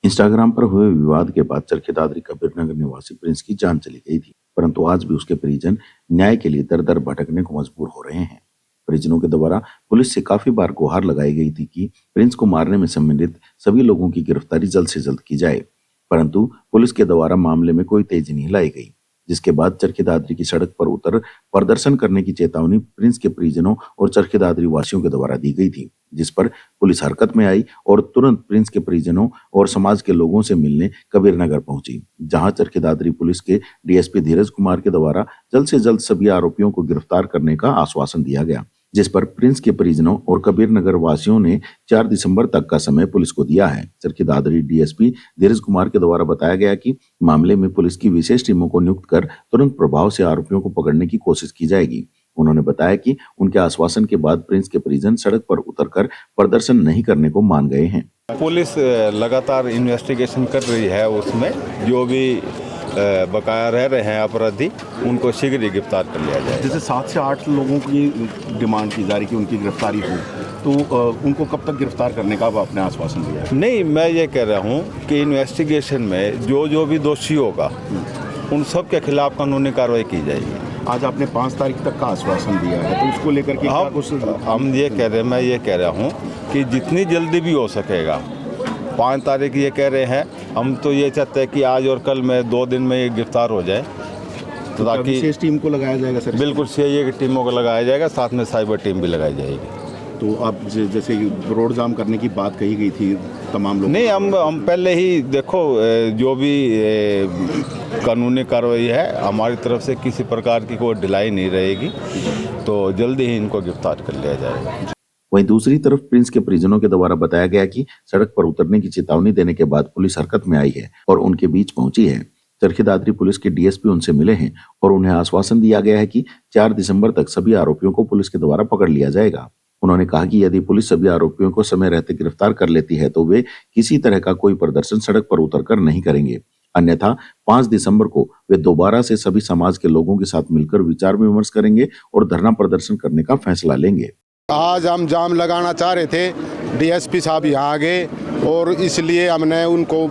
Instagram पर हुए विवाद के बाद चरखी दादरी कबीरनगर निवासी प्रिंस की जान चली गई थी, परंतु आज भी उसके परिजन न्याय के लिए दर दर भटकने को मजबूर हो रहे हैं। परिजनों के द्वारा पुलिस से काफी बार गुहार लगाई गई थी कि प्रिंस को मारने में सम्मिलित सभी लोगों की गिरफ्तारी जल्द से जल्द की जाए, परंतु पुलिस के द्वारा मामले में कोई तेजी नहीं लाई गई, जिसके बाद चरखी दादरी की सड़क पर उतर प्रदर्शन करने की चेतावनी प्रिंस के परिजनों और चरखी दादरी वासियों के द्वारा दी गई थी, जिस पर पुलिस हरकत में आई और तुरंत प्रिंस के परिजनों और समाज के लोगों से मिलने कबीरनगर पहुंची, जहां चरखी दादरी पुलिस के डीएसपी धीरज कुमार के द्वारा जल्द से जल्द सभी आरोपियों को गिरफ्तार करने का आश्वासन दिया गया, जिस पर प्रिंस के परिजनों और कबीरनगर वासियों ने 4 दिसंबर तक का समय पुलिस को दिया है। चरखी दादरी डीएसपी धीरज कुमार के द्वारा बताया गया कि मामले में पुलिस की विशेष टीमों को नियुक्त कर तुरंत प्रभाव से आरोपियों को पकड़ने की कोशिश की जाएगी। उन्होंने बताया कि उनके आश्वासन के बाद प्रिंस के परिजन सड़क पर उतरकर प्रदर्शन नहीं करने को मान गए हैं। पुलिस लगातार इन्वेस्टिगेशन कर रही है, उसमें जो भी बकाया रह रहे हैं अपराधी उनको शीघ्र ही गिरफ्तार कर लिया जाए। जैसे 7 से 8 लोगों की डिमांड की जा रही कि उनकी गिरफ्तारी हो, तो उनको कब तक गिरफ्तार करने का आपने आश्वासन दिया? नहीं, मैं ये कह रहा हूँ कि इन्वेस्टिगेशन में जो भी दोषी होगा उन सब के खिलाफ कानूनी कार्रवाई की जाएगी। आज आपने 5 तारीख तक का आश्वासन दिया है, तो उसको लेकर के क्या कुछ मैं ये कह रहा हूँ कि जितनी जल्दी भी हो सकेगा, 5 तारीख ये कह रहे हैं, हम तो ये चाहते हैं कि आज और कल में 2 दिन में ये गिरफ्तार हो जाए, तो ताकि विशेष टीम को लगाया जाएगा सर? बिल्कुल, सीआईए की टीमों को लगाया जाएगा, साथ में साइबर टीम भी लगाई जाएगी। तो आप जैसे रोड जाम करने की बात कही गई थी तमाम लोग, नहीं, हम पहले ही देखो, जो भी कानूनी कार्रवाई है हमारी तरफ से किसी प्रकार की कोई ढिलाई नहीं रहेगी, तो जल्दी ही इनको गिरफ्तार कर लिया जाएगा। वहीं दूसरी तरफ प्रिंस के परिजनों के द्वारा बताया गया कि सड़क पर उतरने की चेतावनी देने के बाद पुलिस हरकत में आई है और उनके बीच पहुंची है। चरखी दादरी पुलिस के डीएसपी उनसे मिले हैं और उन्हें आश्वासन दिया गया है कि 4 दिसंबर तक सभी आरोपियों को पुलिस के द्वारा पकड़ लिया जाएगा। उन्होंने कहा कि यदि पुलिस सभी आरोपियों को समय रहते गिरफ्तार कर लेती है तो वे किसी तरह का कोई प्रदर्शन सड़क पर उतरकर नहीं करेंगे, अन्यथा 5 दिसंबर को वे दोबारा से सभी समाज के लोगों के साथ मिलकर विचार विमर्श करेंगे और धरना प्रदर्शन करने का फैसला लेंगे। आज हम जाम लगाना चाह रहे थे, डीएसपी साहब यहाँ आ गए और इसलिए हमने उनको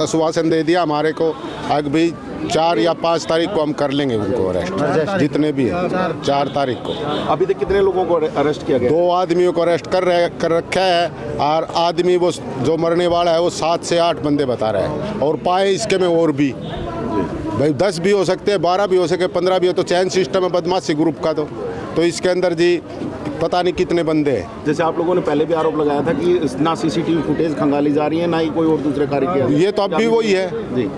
आश्वासन दे दिया हमारे को, आगे भी 4 या 5 तारीख को हम कर लेंगे उनको अरेस्ट, जितने भी हैं 4 तारीख को। अभी तक कितने लोगों को अरेस्ट किया गया? 2 आदमियों को अरेस्ट कर रखा है और आदमी वो जो मरने वाला है वो 7 से 8 बंदे बता रहे हैं, और पाए इसके में और भी भाई 10 भी हो सकते हैं, 12 भी हो सके, 15 भी हो, तो चैन सिस्टम है बदमाशी ग्रुप का, तो इसके अंदर जी पता नहीं कितने बंदे हैं। जैसे आप लोगों ने पहले भी आरोप लगाया था कि ना सीसीटीवी फुटेज खंगाली जा रही है, ना ही कोई और दूसरे कार्य किया। ये तो अब भी वही है,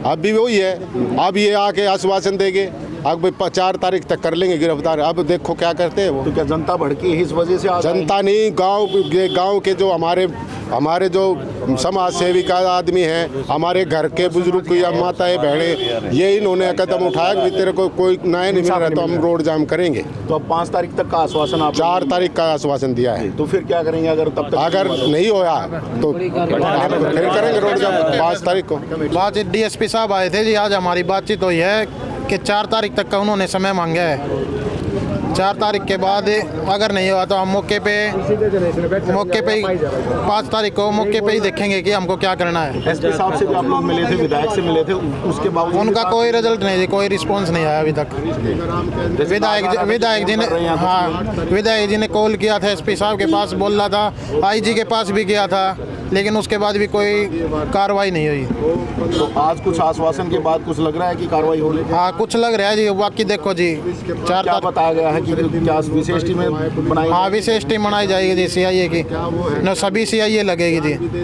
अब भी वही है। अब ये आके आश्वासन देंगे, अब 4 तारीख तक कर लेंगे गिरफ्तार। अब देखो क्या करते हैं वो। तो क्या जनता भड़की है इस वजह से? जनता नहीं, गांव के जो हमारे जो समाज सेविका आदमी हैं, हमारे घर के बुजुर्ग या माताएं बहनें, ये इन्होंने कदम उठाया कि तेरे को कोई न्याय नहीं मिल रहा तो हम रोड जाम करेंगे। तो अब 5 तारीख तक का आश्वासन आप? 4 तारीख का आश्वासन दिया है। तो फिर क्या करेंगे अगर तब तक अगर नहीं होया तो फिर करेंगे रोड जाम 5 तारीख को। बातचीत डीएसपी साहब आए थे जी, आज हमारी बातचीत हुई है कि 4 तारीख तक का उन्होंने समय मांगा है। 4 तारीख के बाद अगर नहीं हुआ तो हम मौके पे ही 5 तारीख को मौके पे ही देखेंगे कि हमको क्या करना है। एसपी साहब से भी आप लोग मिले थे, विधायक से मिले थे, उसके बावजूद उनका कोई रिजल्ट नहीं है, कोई रिस्पांस नहीं आया अभी तक। विधायक जी ने कॉल किया था एसपी साहब के पास, बोल रहा था आईजी के पास भी गया था, लेकिन उसके बाद भी कोई कार्रवाई नहीं हुई। तो आज कुछ आश्वासन के बाद कुछ लग रहा है कि कार्रवाई होगी? हाँ, कुछ लग रहा है जी। बाकी देखो जी, 4 क्या बताया गया है कि क्या विशेष टीमें बनाई? हाँ, विशेष टीम बनाई जाएगी जी सीआईए की, न सभी सीआईए लगेगी जी।